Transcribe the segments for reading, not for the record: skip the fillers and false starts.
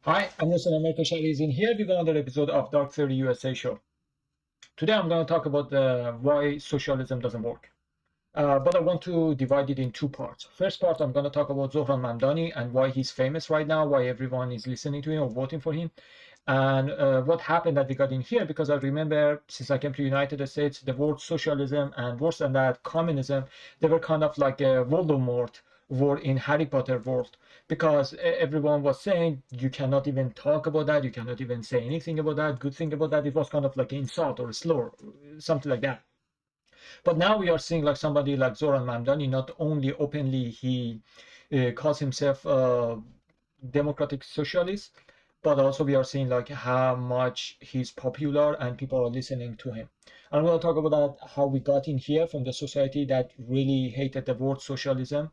Hi, I'm Mr. America Shadi in here with another episode of Dark Theory USA show. Today I'm going to talk about why socialism doesn't work. But I want to divide it in two parts. First part, I'm going to talk about Zohran Mamdani and why he's famous right now, why everyone is listening to him or voting for him, and what happened that we got in here. Because I remember since I came to United States, the word socialism and worse than that, communism, they were kind of like a Voldemort word in Harry Potter world. Because everyone was saying you cannot even talk about that, you cannot even say anything about that, good thing about that. It was kind of like an insult or a slur, something like that. But now we are seeing like somebody like Zoran Mamdani, not only openly he calls himself a democratic socialist, but also we are seeing like how much he's popular and people are listening to him. I'm going to talk about that, how we got in here from the society that really hated the word socialism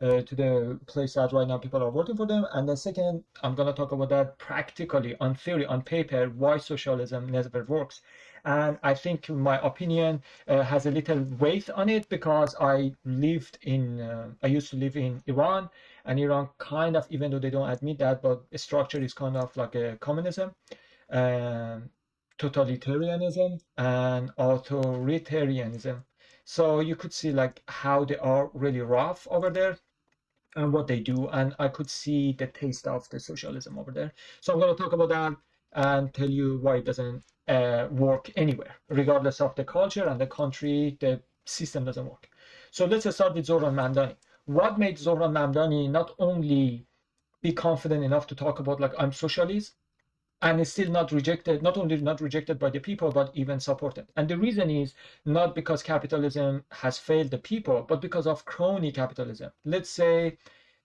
to the place that right now people are voting for them. And then second, I'm going to talk about that practically, on theory, on paper, why socialism never works. And I think my opinion has a little weight on it because I used to live in Iran, and Iran kind of, even though they don't admit that, but structure is kind of like a communism, um, totalitarianism, and authoritarianism. So you could see like how they are really rough over there and what they do, and I could see the taste of the socialism over there. So I'm going to talk about that and tell you why it doesn't work anywhere, regardless of the culture and the country. The system doesn't work. So let's start with Zohran Mamdani. What made Zohran Mamdani not only be confident enough to talk about like I'm socialist, and is still not rejected, not only not rejected by the people, but even supported. And the reason is not because capitalism has failed the people, but because of crony capitalism. Let's say,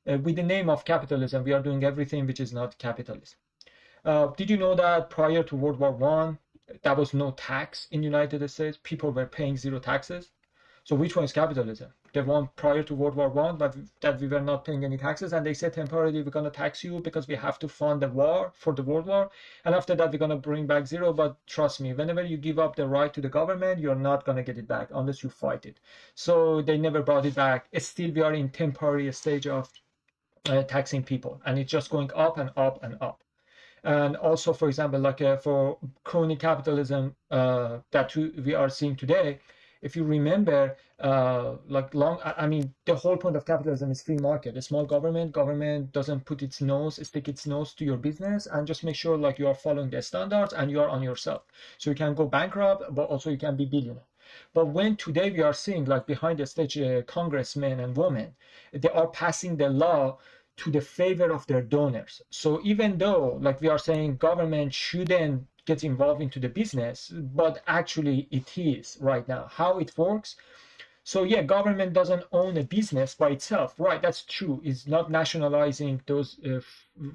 with the name of capitalism, we are doing everything which is not capitalism. Did you know that prior to World War One, there was no tax in the United States? People were paying zero taxes. So which one is capitalism? The one prior to World War One, but that we were not paying any taxes, and they said temporarily we're going to tax you because we have to fund the war for the World War, and after that we're going to bring back zero. But trust me, whenever you give up the right to the government, you're not going to get it back unless you fight it. So they never brought it back. Still, we are in temporary stage of taxing people, and it's just going up and up and up. And also, for example, like for crony capitalism that we are seeing today, if you remember, I mean, the whole point of capitalism is free market. A small government doesn't put its nose, stick its nose to your business, and just make sure like you are following the standards and you are on yourself. So you can go bankrupt, but also you can be billionaire. But when today we are seeing like behind the stage congressmen and women, they are passing the law to the favor of their donors. So even though, like we are saying, government shouldn't get involved into the business, but actually it is right now. How it works? So yeah, government doesn't own a business by itself, right? That's true. It's not nationalizing those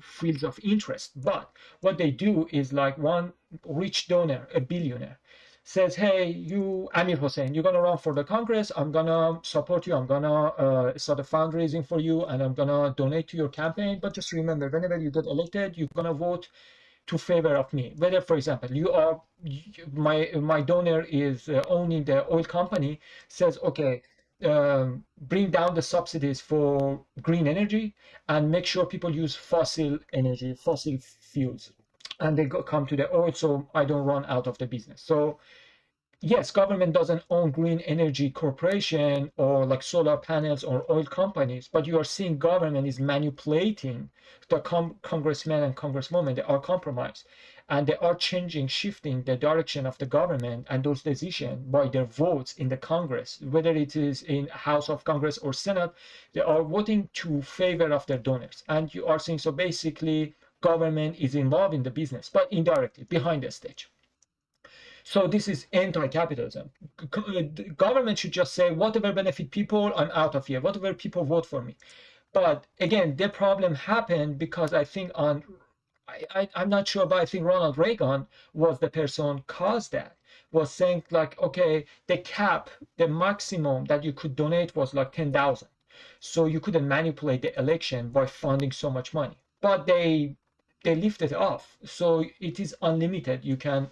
fields of interest. But what they do is like one rich donor, a billionaire, says, hey, you, Amir Hossein, you're going to run for the Congress. I'm going to support you. I'm going to start a fundraising for you, and I'm going to donate to your campaign. But just remember, whenever you get elected, you're going to vote to favor of me. Whether, for example, my donor is owning the oil company, says, okay, bring down the subsidies for green energy and make sure people use fossil energy, fossil fuels, and they come to the oil, so I don't run out of the business. So yes, government doesn't own green energy corporation or like solar panels or oil companies, but you are seeing government is manipulating the congressmen and congresswomen. They are compromised, and they are changing, shifting the direction of the government and those decisions by their votes in the Congress, whether it is in House of Congress or Senate. They are voting to favor of their donors, and you are seeing, so basically government is involved in the business, but indirectly behind the stage. So this is anti-capitalism. Government should just say, whatever benefit people, I'm out of here. Whatever people vote for me. But again, the problem happened because I think I'm not sure, but I think Ronald Reagan was the person caused that. Was saying like, okay, the cap, the maximum that you could donate was like 10,000. So you couldn't manipulate the election by funding so much money. But they lifted off, so it is unlimited. You can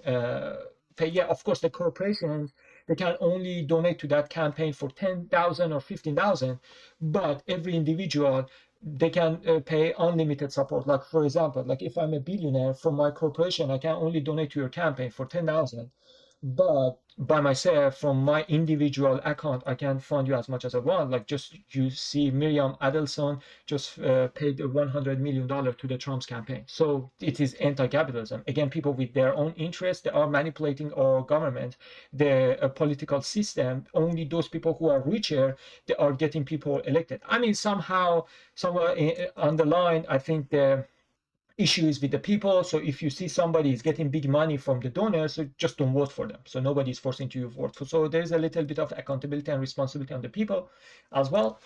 pay. Yeah, of course, the corporations, they can only donate to that campaign for 10,000 or 15,000, but every individual they can pay unlimited support. Like for example, like if I'm a billionaire from my corporation, I can only donate to your campaign for 10,000. But by myself, from my individual account, I can fund you as much as I want. Like just you see Miriam Adelson just paid $100 million to the Trump's campaign. So it is anti-capitalism. Again, people with their own interests, they are manipulating our government, the political system. Only those people who are richer, they are getting people elected. I mean, somehow, somewhere on the line, I think the issue is with the people. So if you see somebody is getting big money from the donors, so just don't vote for them. So nobody is forcing you to vote. So there's a little bit of accountability and responsibility on the people as well.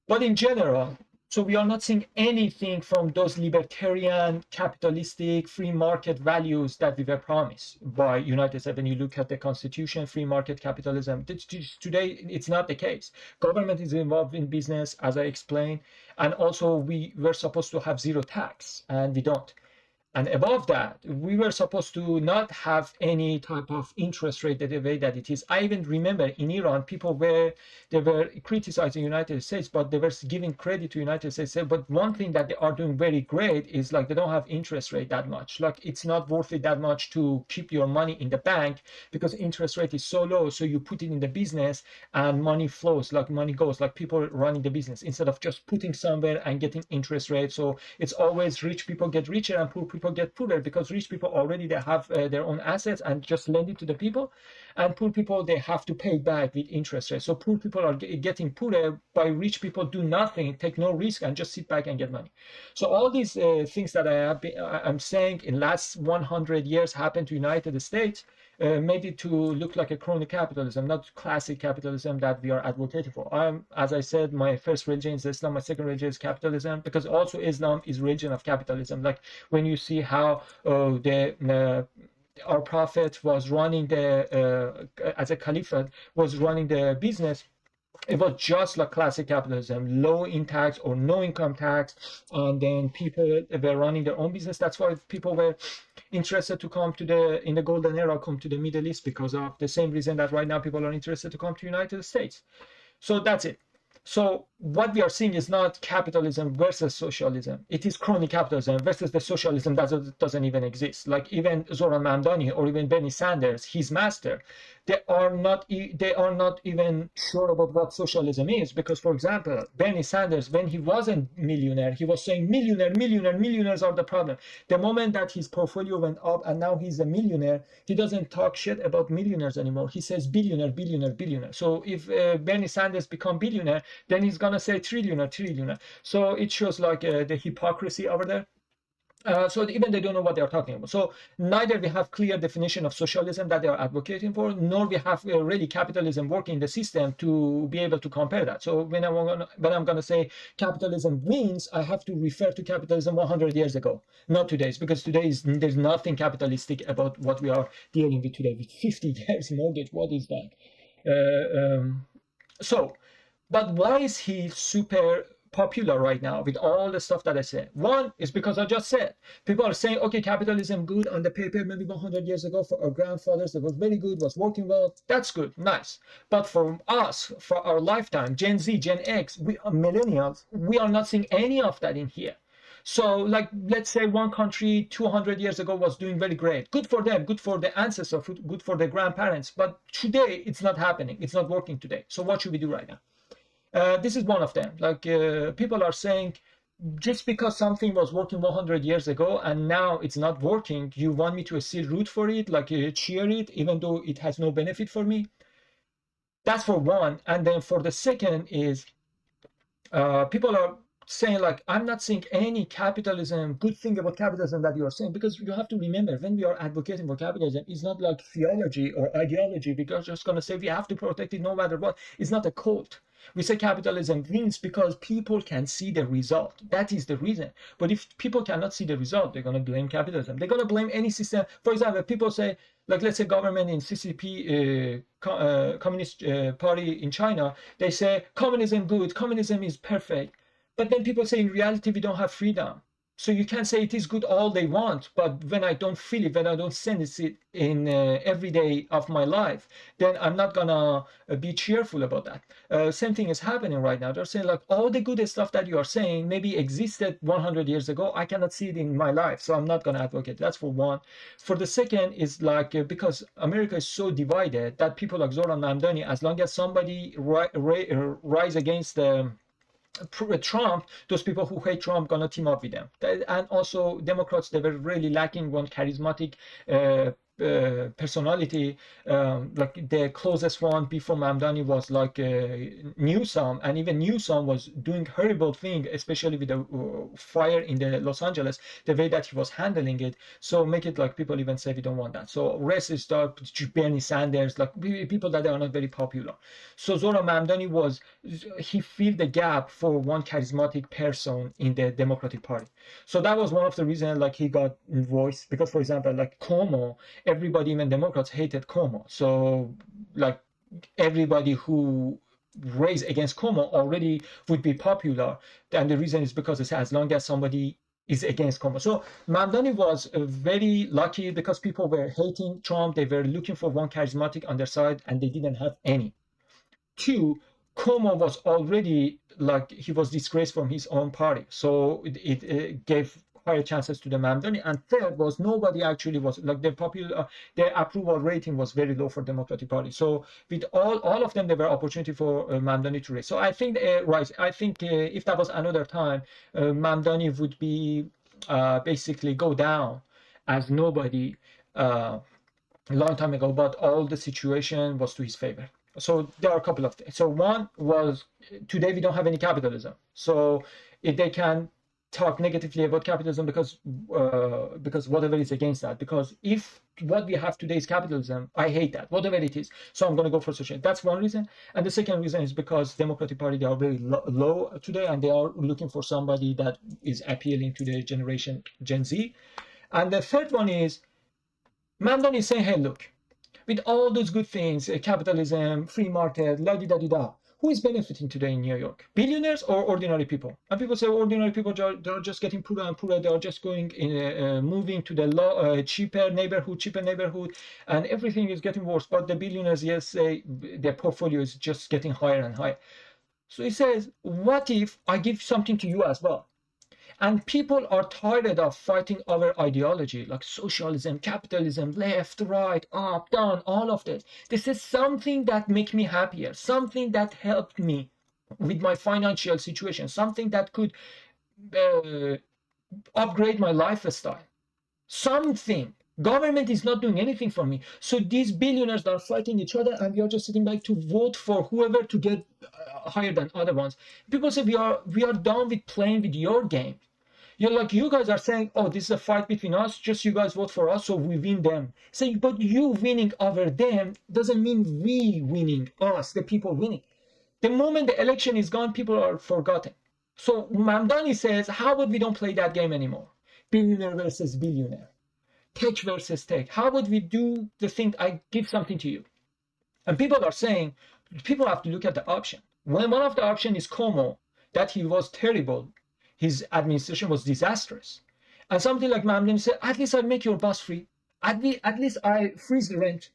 But in general, so we are not seeing anything from those libertarian, capitalistic, free market values that we were promised by United States. When you look at the Constitution, free market capitalism, today it's not the case. Government is involved in business, as I explained, and also we were supposed to have zero tax, and we don't. And above that, we were supposed to not have any type of interest rate the way that it is. I even remember in Iran, people were criticizing the United States, but they were giving credit to the United States. But one thing that they are doing very great is like they don't have interest rate that much. Like it's not worth it that much to keep your money in the bank because interest rate is so low. So you put it in the business and money flows, like money goes, like people running the business instead of just putting somewhere and getting interest rate. So it's always rich people get richer and poor people get poorer because rich people already they have their own assets and just lend it to the people, and poor people they have to pay back with interest rates. So poor people are getting poorer by rich people do nothing, take no risk, and just sit back and get money. So all these things that I'm saying in last 100 years happened to United States. Made it to look like a crony capitalism, not classic capitalism that we are advocating for. As I said, my first religion is Islam, my second religion is capitalism, because also Islam is religion of capitalism. Like when you see how our prophet was running as a caliphate, was running the business, it was just like classic capitalism, low in tax or no income tax, and then people were running their own business. That's why people were interested to come to in the golden era, come to the Middle East, because of the same reason that right now people are interested to come to United States. So that's it. So what we are seeing is not capitalism versus socialism. It is crony capitalism versus the socialism that doesn't even exist. Like even Zohran Mamdani or even Bernie Sanders, his master, they are not even sure about what socialism is. Because, for example, Bernie Sanders, when he wasn't millionaire, he was saying millionaires are the problem. The moment that his portfolio went up and now he's a millionaire, he doesn't talk shit about millionaires anymore. He says billionaire. So if Bernie Sanders become billionaire, then he's gonna say trillionaire. So it shows like the hypocrisy over there. So even they don't know what they're talking about. So neither we have clear definition of socialism that they are advocating for, nor we have really capitalism working the system to be able to compare that. So when I'm going to say capitalism wins, I have to refer to capitalism 100 years ago, not today's, because there's nothing capitalistic about what we are dealing with today. With 50 years mortgage, what is that? But why is he super popular right now with all the stuff that I said? One is because I just said people are saying, okay, capitalism good on the paper, maybe 100 years ago for our grandfathers, it was very good, was working well. That's good, nice. But for us, for our lifetime, Gen Z, Gen X, we are millennials, we are not seeing any of that in here. So like, let's say one country 200 years ago was doing very great. Good for them, good for the ancestors, good for the grandparents. But today it's not happening. It's not working today. So what should we do right now? This is one of them. Like people are saying, just because something was working 100 years ago and now it's not working, you want me to still root for it, like cheer it, even though it has no benefit for me? That's for one. And then for the second is people are saying like, I'm not seeing any capitalism, good thing about capitalism that you are saying, because you have to remember when we are advocating for capitalism, it's not like theology or ideology. We are just going to say we have to protect it no matter what. It's not a cult. We say capitalism wins because people can see the result. That is the reason. But if people cannot see the result, they're going to blame capitalism. They're going to blame any system. For example, people say, like, let's say government in CCP, Communist Party in China, they say communism good, communism is perfect. But then people say in reality we don't have freedom. So you can say it is good all they want, but when I don't feel it, when I don't sense it in every day of my life, then I'm not gonna be cheerful about that. Same thing is happening right now. They're saying like all the good stuff that you are saying maybe existed 100 years ago. I cannot see it in my life, so I'm not gonna advocate. That's for one. For the second is like because America is so divided that people like Zohran Mamdani, as long as somebody rise against Trump, those people who hate Trump gonna team up with them. And also Democrats, they were really lacking one charismatic personality. Like the closest one before Mamdani was like Newsom, and even Newsom was doing horrible thing, especially with the fire in the Los Angeles, the way that he was handling it. So make it like people even say we don't want that. So rest is Bernie Sanders, like people that are not very popular. So Zohran Mamdani was, he filled the gap for one charismatic person in the Democratic Party. So that was one of the reasons like he got voice, because for example like Cuomo, everybody, even Democrats, hated Cuomo. So like everybody who raised against Cuomo already would be popular. And the reason is because it's as long as somebody is against Cuomo. So Mamdani was very lucky because people were hating Trump. They were looking for one charismatic on their side and they didn't have any. Two, Cuomo was already like he was disgraced from his own party, so it gave higher chances to the Mamdani. And third was nobody actually was like the approval rating was very low for Democratic Party. So with all of them, there were opportunity for Mamdani to raise. So I think right. I think if that was another time, Mamdani would be basically go down as nobody. A long time ago, but all the situation was to his favor. So there are a couple of things. So one was today we don't have any capitalism. So if they can talk negatively about capitalism because whatever is against that. Because if what we have today is capitalism, I hate that, whatever it is. So I'm going to go for socialism. That's one reason. And the second reason is because Democratic Party, they are very low today, and they are looking for somebody that is appealing to the generation Gen Z. And the third one is Mamdani is saying, hey, look, with all those good things, capitalism, free market, la di da di da, who is benefiting today in New York? Billionaires or ordinary people? And people say ordinary people, they're just getting poorer and poorer. They're just going in, moving to the cheaper neighborhood, and everything is getting worse. But the billionaires, yes, their portfolio is just getting higher and higher. So he says, what if I give something to you as well? And people are tired of fighting over ideology like socialism, capitalism, left, right, up, down, all of this. This is something that makes me happier, something that helped me with my financial situation, something that could upgrade my lifestyle. Something. Government is not doing anything for me. So these billionaires are fighting each other, and we are just sitting back to vote for whoever to get higher than other ones. People say we are done with playing with your game. You're like, you guys are saying, oh, this is a fight between us, just you guys vote for us so we win them. Saying, but you winning over them doesn't mean we winning, us, the people winning. The moment the election is gone, people are forgotten. So Mamdani says, how about we don't play that game anymore? Billionaire versus billionaire. Tech versus tech. How would we do the thing, I give something to you? And people are saying, people have to look at the option. When one of the options is Cuomo, that he was terrible, his administration was disastrous. And something like Mamdani said, at least I make your bus free. At least I freeze the rent.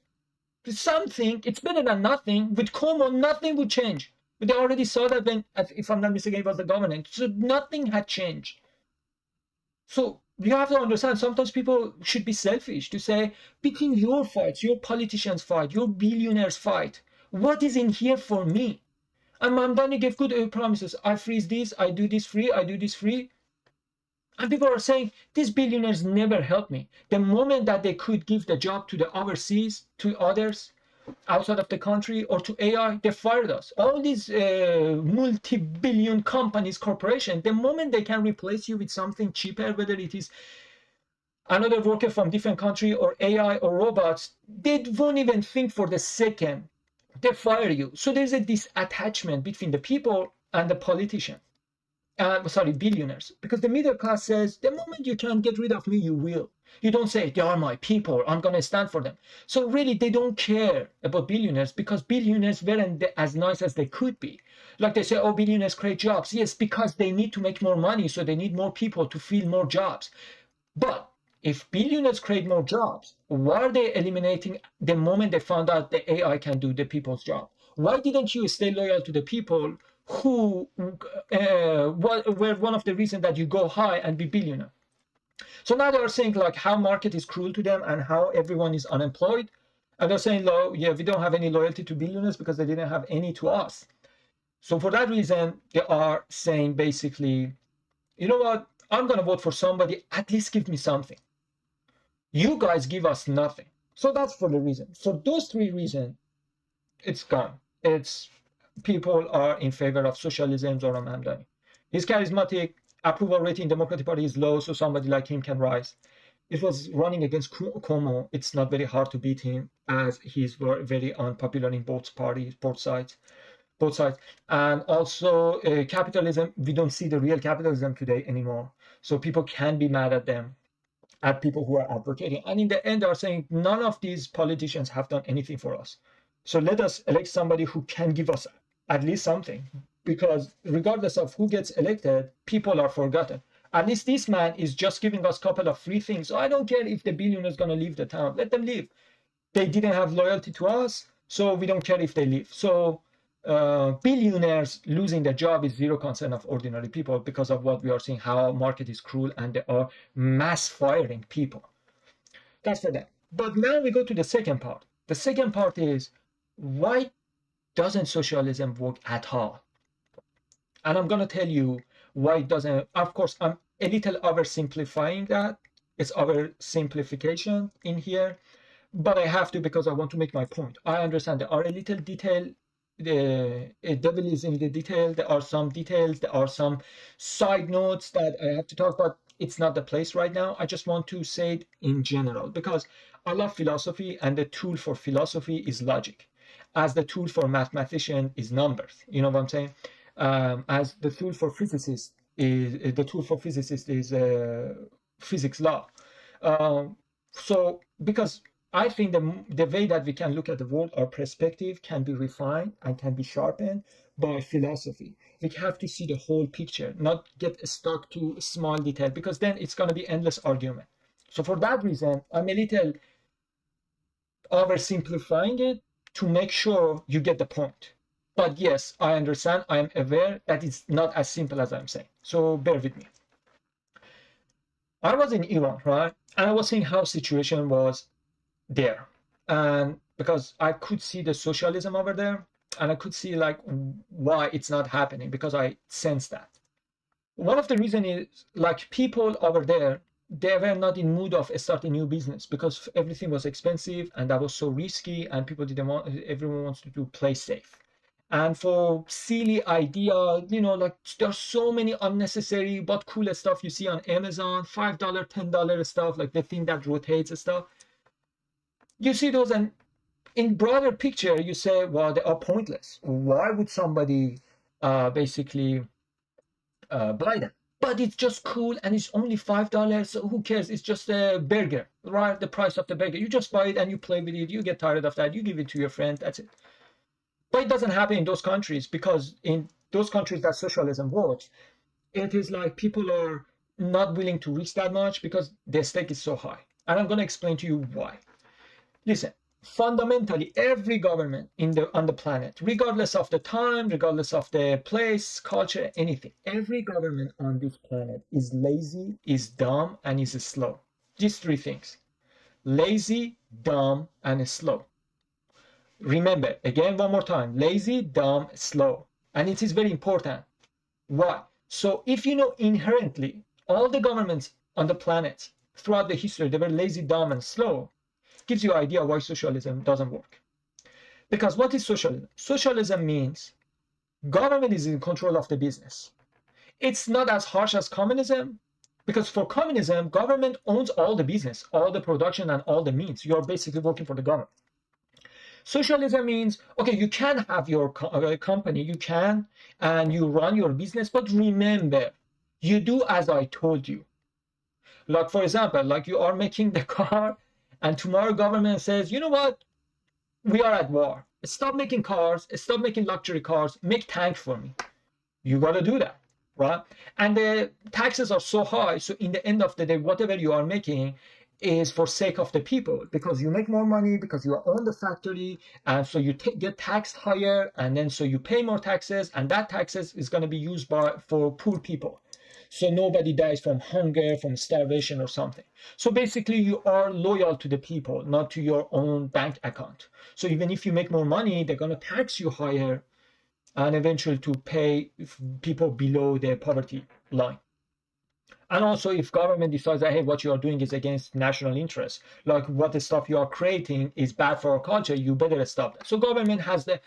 Something, it's better than nothing. With Cuomo, nothing would change. But they already saw that when, if I'm not mistaken, it was the government. So nothing had changed. So you have to understand, sometimes people should be selfish to say, between your fights, your politicians' fight, your billionaires' fight, what is in here for me? And Mamdani gave good promises. I freeze this, I do this free, I do this free. And people are saying, these billionaires never helped me. The moment that they could give the job to the overseas, to others outside of the country, or to AI, they fired us. All these multi-billion companies, corporations, the moment they can replace you with something cheaper, whether it is another worker from different country or AI or robots, they won't even think for the second. They fire you. So there's a disattachment between the people and the politician. Billionaires. Because the middle class says, the moment you can get rid of me, you will. You don't say, they are my people, I'm going to stand for them. So really, they don't care about billionaires because billionaires weren't as nice as they could be. Like they say, oh, billionaires create jobs. Yes, because they need to make more money, so they need more people to fill more jobs. But if billionaires create more jobs, why are they eliminating the moment they found out the AI can do the people's job? Why didn't you stay loyal to the people who were one of the reasons that you go high and be billionaire? So now they're saying like how market is cruel to them and how everyone is unemployed. And they're saying, oh, yeah, we don't have any loyalty to billionaires because they didn't have any to us. So for that reason, they are saying basically, you know what? I'm going to vote for somebody, at least give me something. You guys give us nothing. So that's for the reason. For those three reasons, it's gone. It's people are in favor of socialism, Zohran Mamdani. He's charismatic, approval rating in Democratic Party is low, so somebody like him can rise. It was running against Cuomo. It's not very hard to beat him as he's very unpopular in both parties, both sides. And also capitalism, we don't see the real capitalism today anymore. So people can be mad at them, at people who are advocating. And in the end, they are saying none of these politicians have done anything for us. So let us elect somebody who can give us at least something. Because regardless of who gets elected, people are forgotten. At least this man is just giving us a couple of free things. So I don't care if the billionaire is going to leave the town. Let them leave. They didn't have loyalty to us, so we don't care if they leave. So billionaires losing their job is zero concern of ordinary people because of what we are seeing, how market is cruel and they are mass firing people. That's for that. But now we go to the second part. The second part is, why doesn't socialism work at all? And I'm going to tell you why it doesn't. Of course, I'm a little oversimplifying that. It's oversimplification in here. But I have to because I want to make my point. I understand there are a little detail. The devil is in the detail. There are some details. There are some side notes that I have to talk about. It's not the place right now. I just want to say it in general because I love philosophy and the tool for philosophy is logic, as the tool for mathematician is numbers. You know what I'm saying? As the tool for physicists is physics law. So because I think the way that we can look at the world, our perspective can be refined and can be sharpened by philosophy. We have to see the whole picture, not get stuck to small detail, because then it's going to be endless argument. So for that reason, I'm a little oversimplifying it to make sure you get the point. But yes, I understand, I am aware that it's not as simple as I'm saying. So bear with me. I was in Iran, right? And I was seeing how situation was there. And because I could see the socialism over there, and I could see like why it's not happening, because I sensed that. One of the reasons is like people over there, they were not in mood of starting a new business because everything was expensive and that was so risky, and people didn't want, everyone wants to do play safe. And for silly idea, you know, like there's so many unnecessary but cool stuff you see on Amazon, $5, $10 stuff, like the thing that rotates and stuff. You see those, and in broader picture, you say, well, they are pointless. Why would somebody basically buy them? But it's just cool and it's only $5, so who cares? It's just a burger, right? The price of the burger. You just buy it and you play with it. You get tired of that. You give it to your friend. That's it. But it doesn't happen in those countries, because in those countries that socialism works, it is like people are not willing to risk that much because their stake is so high. And I'm going to explain to you why. Listen, fundamentally, every government on the planet, regardless of the time, regardless of the place, culture, anything, every government on this planet is lazy, is dumb, and is slow. These three things: lazy, dumb, and slow. Remember, again, one more time: lazy, dumb, slow. And it is very important. Why? So if you know inherently all the governments on the planet throughout the history, they were lazy, dumb, and slow, gives you an idea why socialism doesn't work. Because what is socialism? Socialism means government is in control of the business. It's not as harsh as communism, because for communism, government owns all the business, all the production, and all the means. You're basically working for the government. Socialism means, okay, you can have your company, you can, and you run your business, but remember, you do as I told you. Like, for example, like you are making the car, and tomorrow government says, you know what, we are at war. Stop making cars, stop making luxury cars, make tanks for me. You got to do that, right? And the taxes are so high, so in the end of the day, whatever you are making is for sake of the people, because you make more money, because you own the factory, and so you get taxed higher, and then so you pay more taxes, and that taxes is going to be used for poor people, so nobody dies from hunger, from starvation or something. So basically you are loyal to the people, not to your own bank account. So even if you make more money, they're going to tax you higher, and eventually to pay people below the poverty line. And also, if government decides that, hey, what you are doing is against national interest, like what the stuff you are creating is bad for our culture, you better stop that. So government has the,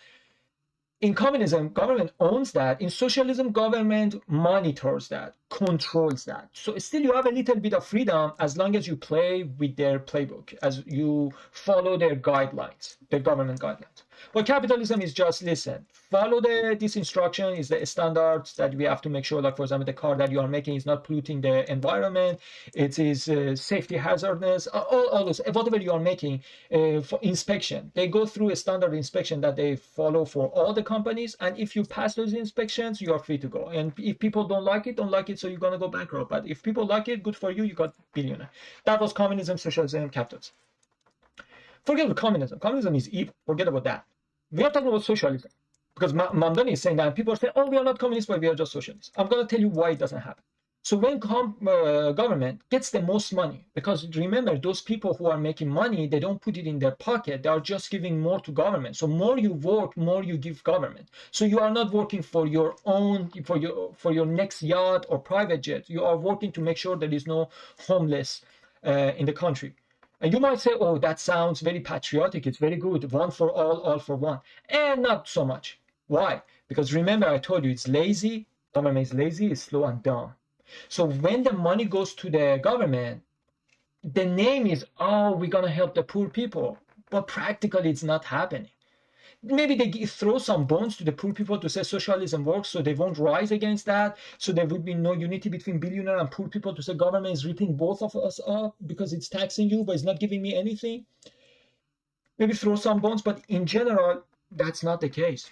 in communism, government owns that. In socialism, government monitors that, controls that. So still you have a little bit of freedom as long as you play with their playbook, as you follow their guidelines, the government guidelines. But capitalism is just, listen, follow this instruction, is the standards that we have to make sure, like, for example, the car that you are making is not polluting the environment, it is safety hazardness, all those, whatever you are making for inspection. They go through a standard inspection that they follow for all the companies, and if you pass those inspections, you are free to go. And if people don't like it, so you're going to go bankrupt. But if people like it, good for you, you got billionaire. That was communism, socialism, capitalism. Forget about communism. Communism is evil. Forget about that. We are talking about socialism. Because Mamdani is saying that, and people are saying, oh, we are not communists, but we are just socialists. I'm going to tell you why it doesn't happen. So when government gets the most money, because remember, those people who are making money, they don't put it in their pocket. They are just giving more to government. So more you work, more you give government. So you are not working for your own, for your next yacht or private jet. You are working to make sure there is no homeless in the country. And you might say, oh, that sounds very patriotic. It's very good. One for all for one. And not so much. Why? Because remember, I told you it's lazy. Government is lazy, it's slow and dumb. So when the money goes to the government, the name is, oh, we're going to help the poor people. But practically, it's not happening. Maybe they throw some bones to the poor people to say socialism works, so they won't rise against that. So there would be no unity between billionaire and poor people to say government is ripping both of us up because it's taxing you, but it's not giving me anything. Maybe throw some bones, but in general, that's not the case.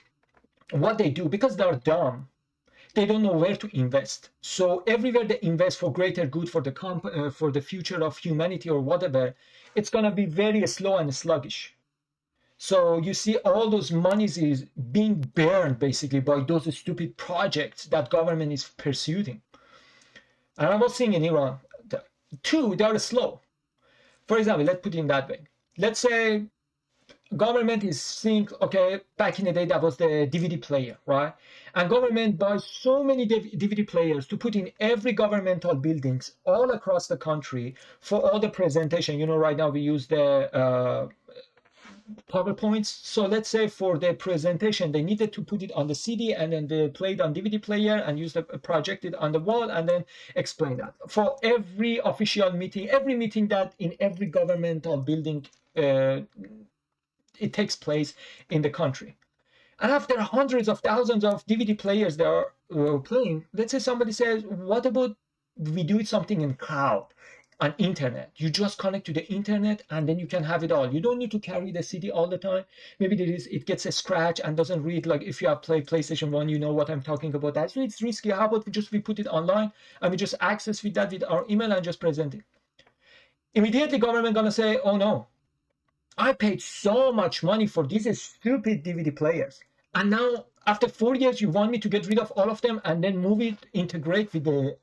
What they do, because they're dumb, they don't know where to invest. So everywhere they invest for greater good for the future of humanity or whatever, it's going to be very slow and sluggish. So you see all those monies is being burned basically by those stupid projects that government is pursuing. And I was seeing in Iran, two, they are slow. For example, let's put it in that way. Let's say government is seeing, okay, back in the day that was the DVD player, right? And government buys so many DVD players to put in every governmental buildings all across the country for all the presentation. You know, right now we use the PowerPoints. So let's say for the presentation, they needed to put it on the CD and then they play it on DVD player and use the project it on the wall and then explain that. For every official meeting, every meeting that in every governmental building it takes place in the country. And after hundreds of thousands of DVD players that are playing, let's say somebody says, what about we do something in cloud, on internet? You just connect to the internet and then you can have it all. You don't need to carry the CD all the time. Maybe it gets a scratch and doesn't read. Like if you have played PlayStation 1, you know what I'm talking about. That. So it's risky. How about we put it online and we just access with that with our email and just present it? Immediately government gonna say, oh no, I paid so much money for these stupid DVD players. And now, after 4 years, you want me to get rid of all of them and then integrate with the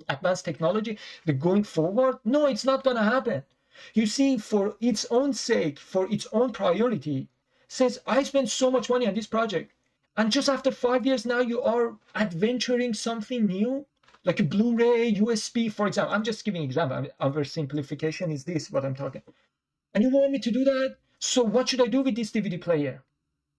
advanced technology, the going forward? No, it's not going to happen. You see, for its own sake, for its own priority, says, I spent so much money on this project. And just after 5 years now, you are adventuring something new, like a Blu-ray, USB, for example. I'm just giving an example. Oversimplification is this, what I'm talking. And you want me to do that? So what should I do with this DVD player?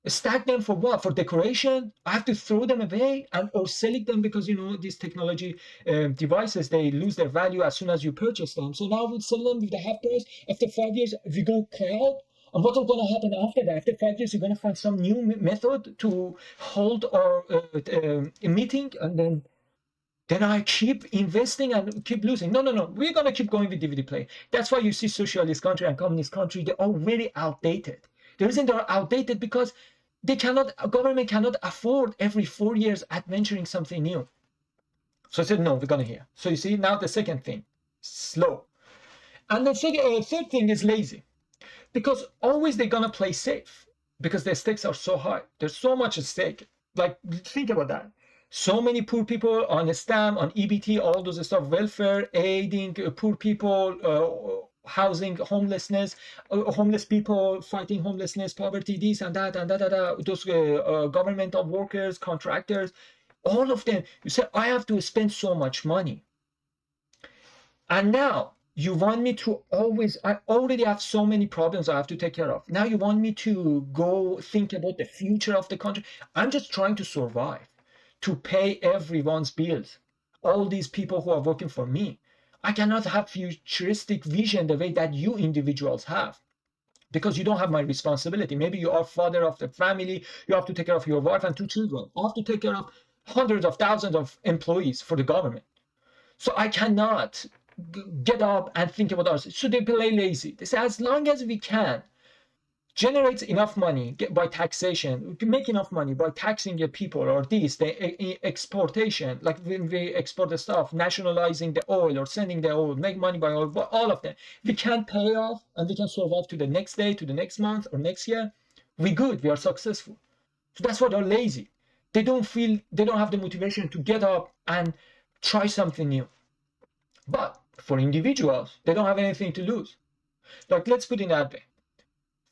Stack them for what? For decoration? I have to throw them away or selling them because, you know, these technology devices, they lose their value as soon as you purchase them. So now we sell them with the half price. After 5 years, we go cloud. And what's going to happen after that? After 5 years, you're going to find some new method to hold our a meeting, and then then I keep investing and keep losing. No, no, no. We're going to keep going with DVD play. That's why you see socialist country and communist country, they're all very outdated. The reason they're outdated because they cannot, government cannot afford every 4 years adventuring something new. So I said, no, we're going to hear. So you see, now the second thing, slow. And the third thing is lazy. Because always they're going to play safe because their stakes are so high. There's so much at stake. Like, think about that. So many poor people on STEM, on EBT, all those stuff, welfare, aiding poor people, housing, homelessness, homeless people, fighting homelessness, poverty, this and that, and those governmental workers, contractors, all of them. You say, I have to spend so much money. And now, you want me to always, I already have so many problems I have to take care of. Now you want me to go think about the future of the country. I'm just trying to survive, to pay everyone's bills. All these people who are working for me. I cannot have futuristic vision the way that you individuals have, because you don't have my responsibility. Maybe you are father of the family. You have to take care of your wife and 2 children. I have to take care of hundreds of thousands of employees for the government. So I cannot get up and think about ours. So they play lazy. They say, as long as we can generate enough money by taxation, make enough money by taxing the people or this, the exportation, like when we export the stuff, nationalizing the oil or sending the oil, make money by oil, all of them. We can pay off and we can survive to the next day, to the next month or next year. We're good, we are successful. So that's why they're lazy. They don't have the motivation to get up and try something new. But for individuals, they don't have anything to lose. Like, let's put it that way.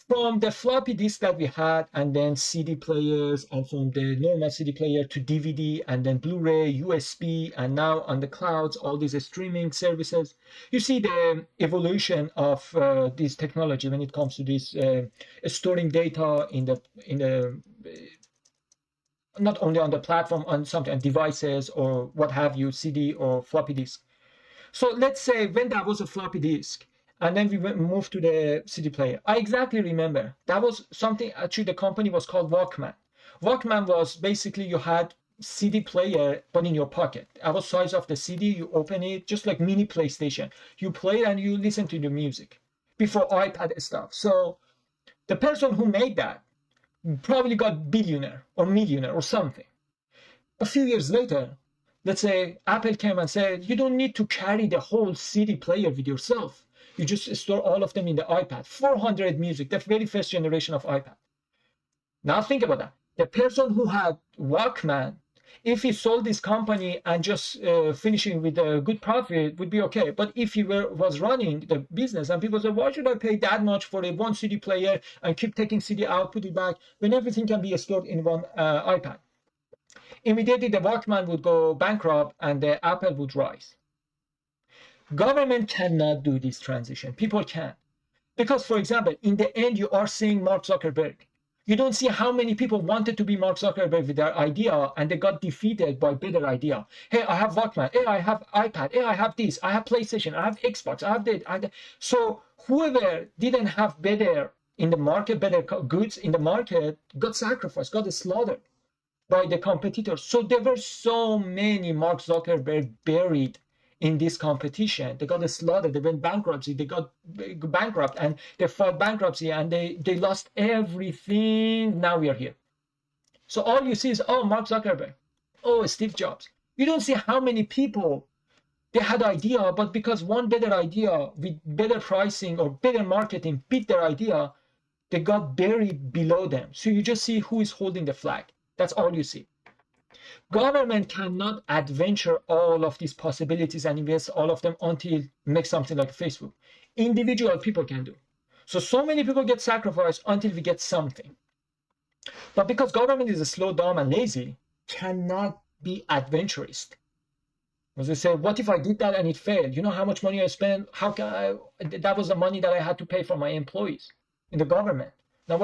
From the floppy disk that we had, and then CD players, and from the normal CD player to DVD, and then Blu-ray, USB, and now on the clouds, all these streaming services, you see the evolution of this technology when it comes to this storing data in the not only on the platform, on something, devices or what have you, CD or floppy disk. So let's say when that was a floppy disk, and then we moved to the CD player. I exactly remember. That was something, actually the company was called Walkman. Walkman was basically you had CD player, but in your pocket. That was size of the CD, you open it, just like mini PlayStation. You play and you listen to the music before iPad stuff. So the person who made that probably got billionaire or millionaire or something. A few years later, let's say Apple came and said, you don't need to carry the whole CD player with yourself. You just store all of them in the iPad. 400 music, the very first generation of iPad. Now think about that. The person who had Walkman, if he sold this company and just finishing with a good profit, would be okay. But if he was running the business and people said, why should I pay that much for a one CD player and keep taking CD out, put it back, when everything can be stored in one iPad? Immediately the Walkman would go bankrupt and the Apple would rise. Government cannot do this transition. People can. Because, for example, in the end, you are seeing Mark Zuckerberg. You don't see how many people wanted to be Mark Zuckerberg with their idea and they got defeated by better idea. Hey, I have Walkman. Hey, I have iPad. Hey, I have this. I have PlayStation. I have Xbox. I have that. So whoever didn't have better in the market, better goods in the market, got sacrificed, got slaughtered by the competitors. So there were so many Mark Zuckerberg buried in this competition. They got slaughtered, they went bankruptcy, they got bankrupt and they fought bankruptcy and they lost everything. Now we are here. So all you see is, oh, Mark Zuckerberg, oh, Steve Jobs. You don't see how many people they had idea, but because one better idea with better pricing or better marketing beat their idea, they got buried below them. So you just see who is holding the flag. That's all you see. Government cannot adventure all of these possibilities and invest all of them until make something like Facebook. Individual people can do. So many people get sacrificed until we get something. But because government is slow, dumb, and lazy, cannot be adventurous. As they say, what if I did that and it failed? You know how much money I spent? How can that was the money that I had to pay for my employees in the government. Now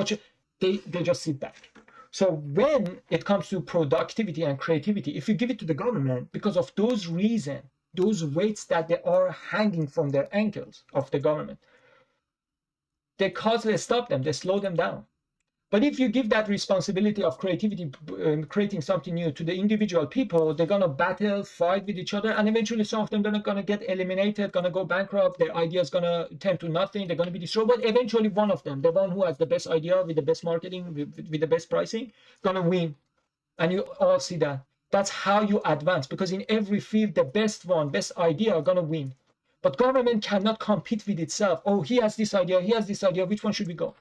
they just sit back. So when it comes to productivity and creativity, if you give it to the government, because of those reasons, those weights that they are hanging from their ankles of the government, they stop them, they slow them down. But if you give that responsibility of creativity, creating something new to the individual people, they're gonna battle, fight with each other, and eventually some of them are gonna get eliminated, gonna go bankrupt. Their idea is gonna turn to nothing. They're gonna be destroyed. But eventually, one of them, the one who has the best idea with the best marketing, with the best pricing, gonna win. And you all see that. That's how you advance, because in every field, the best one, best idea are gonna win. But government cannot compete with itself. Oh, he has this idea, he has this idea. Which one should we go?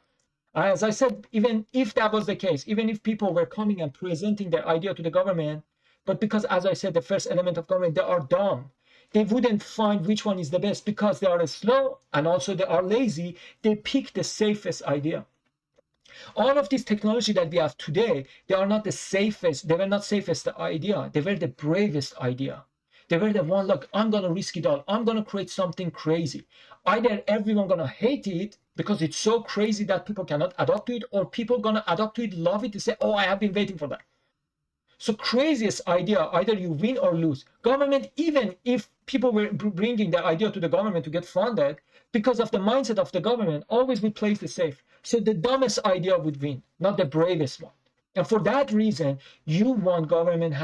As I said, even if that was the case, even if people were coming and presenting their idea to the government, but because, as I said, the first element of government, they are dumb. They wouldn't find which one is the best because they are slow and also they are lazy. They pick the safest idea. All of this technology that we have today, they are not the safest. They were not safest idea. They were the bravest idea. They were the one like, I'm going to risk it all. I'm going to create something crazy. Either everyone going to hate it because it's so crazy that people cannot adapt to it, or people going to adapt to it, love it, to say, oh, I have been waiting for that. So craziest idea, either you win or lose. Government, even if people were bringing their idea to the government to get funded, because of the mindset of the government, always would play the safe. So the dumbest idea would win, not the bravest one. And for that reason, you want government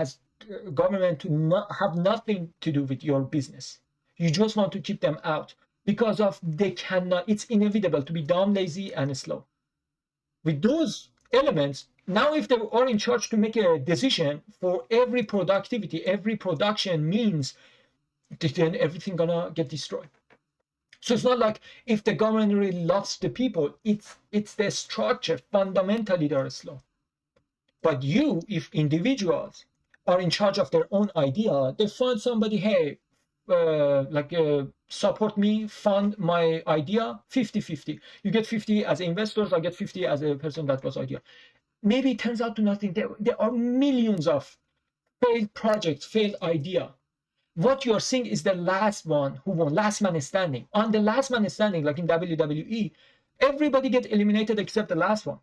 to not have nothing to do with your business. You just want to keep them out because of they cannot. It's inevitable to be dumb, lazy, and slow. With those elements, now if they are in charge to make a decision for every productivity, every production means, then everything gonna get destroyed. So it's not like if the government really loves the people, it's the structure. Fundamentally, they're slow. But you, if individuals are in charge of their own idea, they find somebody, hey, support me, fund my idea, 50-50. You get 50 as investors, I get 50 as a person that was idea. Maybe it turns out to nothing. There are millions of failed projects, failed idea. What you're seeing is the last one who won, last man standing. On the last man standing, like in WWE, everybody get eliminated except the last one.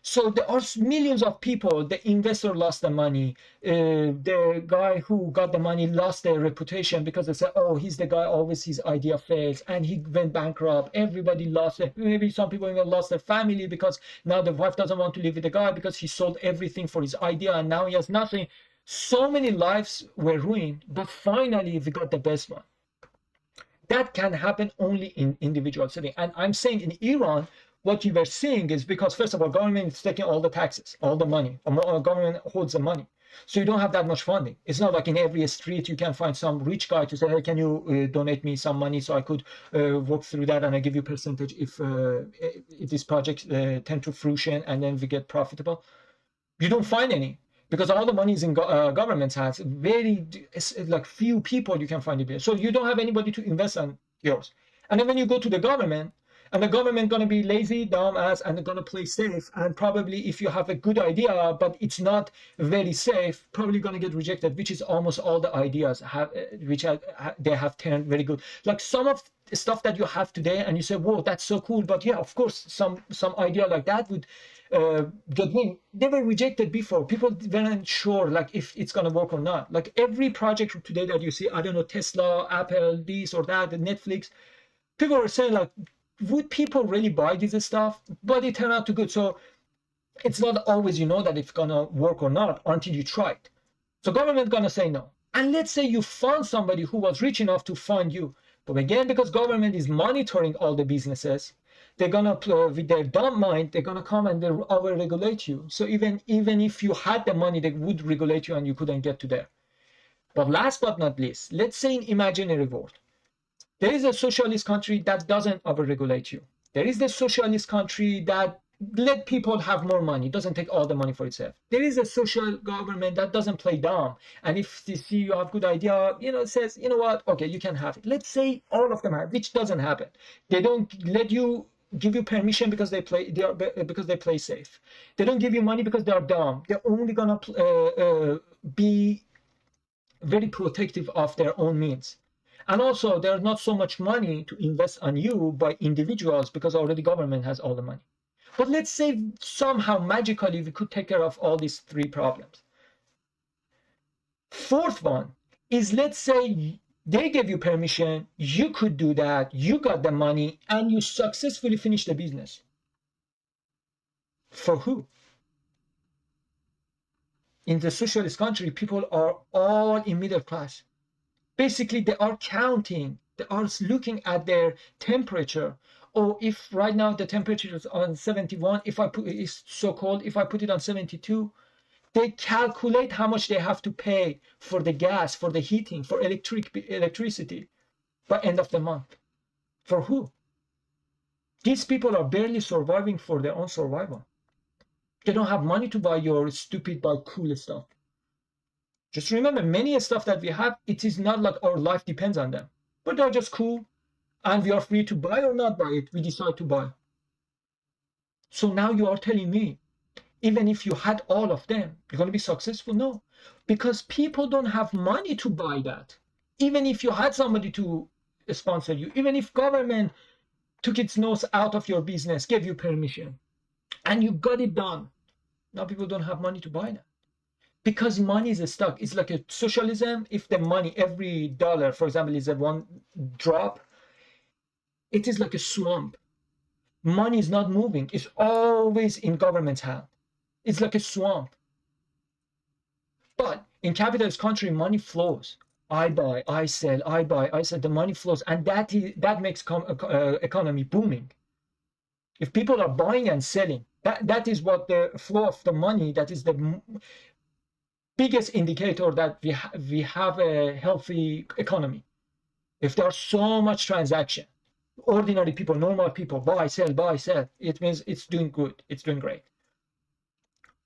So there are millions of people. The investor lost the money. The guy who got the money lost their reputation because they said, oh, he's the guy, always his idea fails. And he went bankrupt. Everybody lost it. Maybe some people even lost their family because now the wife doesn't want to live with the guy because he sold everything for his idea and now he has nothing. So many lives were ruined, but finally we got the best one. That can happen only in individual setting. And I'm saying in Iran, what you were seeing is because, first of all, government is taking all the taxes, all the money. Government holds the money. So you don't have that much funding. It's not like in every street you can find some rich guy to say, hey, can you donate me some money so I could work through that and I give you percentage if this project tend to fruition and then we get profitable. You don't find any. Because all the money is in government's hands, like few people you can find it. So you don't have anybody to invest on yours. And then when you go to the government, and the government going to be lazy, dumb ass, and they're going to play safe. And probably if you have a good idea, but it's not very safe, probably going to get rejected, which is almost all the ideas they have turned very good. Like some of the stuff that you have today, and you say, whoa, that's so cool. But yeah, of course, some idea like that would get me. They were rejected before. People weren't sure like if it's going to work or not. Like every project today that you see, I don't know, Tesla, Apple, this or that, Netflix, people were saying like, would people really buy this stuff? But it turned out to good. So it's not always you know that it's gonna work or not until you try it. So government gonna say no. And let's say you found somebody who was rich enough to fund you. But again, because government is monitoring all the businesses, they're gonna with their dumb mind, they're gonna come and they over-regulate you. So even if you had the money, they would regulate you and you couldn't get to there. But last but not least, let's say in imaginary world, there is a socialist country that doesn't over-regulate you. There is the socialist country that let people have more money, doesn't take all the money for itself. There is a social government that doesn't play dumb. And if they see you have good idea, says, you know what, okay, you can have it. Let's say all of them have, which doesn't happen. They don't let you give you permission because they play safe. They don't give you money because they are dumb. They're only gonna be very protective of their own means. And also, there's not so much money to invest on you by individuals because already government has all the money. But let's say somehow magically we could take care of all these three problems. Fourth one is, let's say they gave you permission, you could do that, you got the money, and you successfully finished the business. For who? In the socialist country, people are all in middle class. Basically, they are counting, they are looking at their temperature. Or if right now the temperature is on 71, if I put it's so cold, if I put it on 72, they calculate how much they have to pay for the gas, for the heating, for electricity by end of the month. For who? These people are barely surviving for their own survival. They don't have money to buy your stupid, buy cool stuff. Just remember, many stuff that we have, it is not like our life depends on them, but they're just cool, and we are free to buy or not buy it. We decide to buy. So now you are telling me, even if you had all of them, you're going to be successful? No, because people don't have money to buy that. Even if you had somebody to sponsor you, even if government took its nose out of your business, gave you permission, and you got it done, now people don't have money to buy that. Because money is stuck. It's like a socialism. If the money, every dollar, for example, is a one drop, it is like a swamp. Money is not moving. It's always in government's hand. It's like a swamp. But in capitalist country, money flows. I buy, I sell, I buy, I sell. The money flows, and that makes economy booming. If people are buying and selling, that is what the flow of the money. That is the biggest indicator that we have a healthy economy. If there's so much transaction, ordinary people, normal people, buy, sell, it means it's doing good, it's doing great.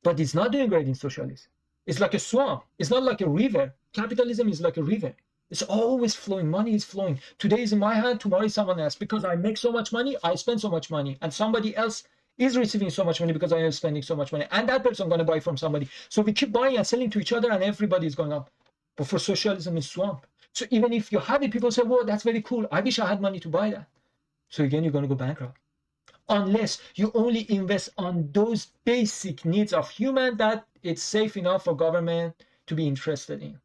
But it's not doing great in socialism. It's like a swamp. It's not like a river. Capitalism is like a river. It's always flowing. Money is flowing. Today is in my hand, tomorrow is someone else. Because I make so much money, I spend so much money, and somebody else is receiving so much money because I am spending so much money, and that person going to buy from somebody. So we keep buying and selling to each other, and everybody is going up. But for socialism, it's swamp. So even if you have it, people say, "Well, that's very cool. I wish I had money to buy that." So again, you're going to go bankrupt unless you only invest on those basic needs of human that it's safe enough for government to be interested in.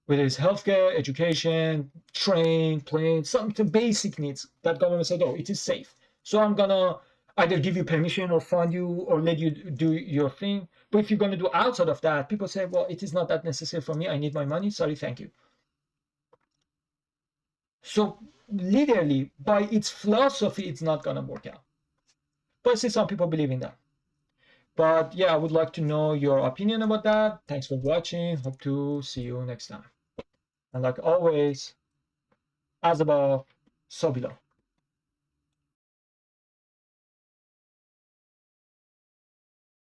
Whether it's healthcare, education, train, plane, some basic needs that government said, "Oh, it is safe. So I'm gonna either give you permission or fund you or let you do your thing." But if you're going to do outside of that, people say, "Well, it is not that necessary for me. I need my money. Sorry, thank you." So literally, by its philosophy, it's not going to work out. But I see some people believe in that. But yeah, I would like to know your opinion about that. Thanks for watching. Hope to see you next time. And like always, as above, so below.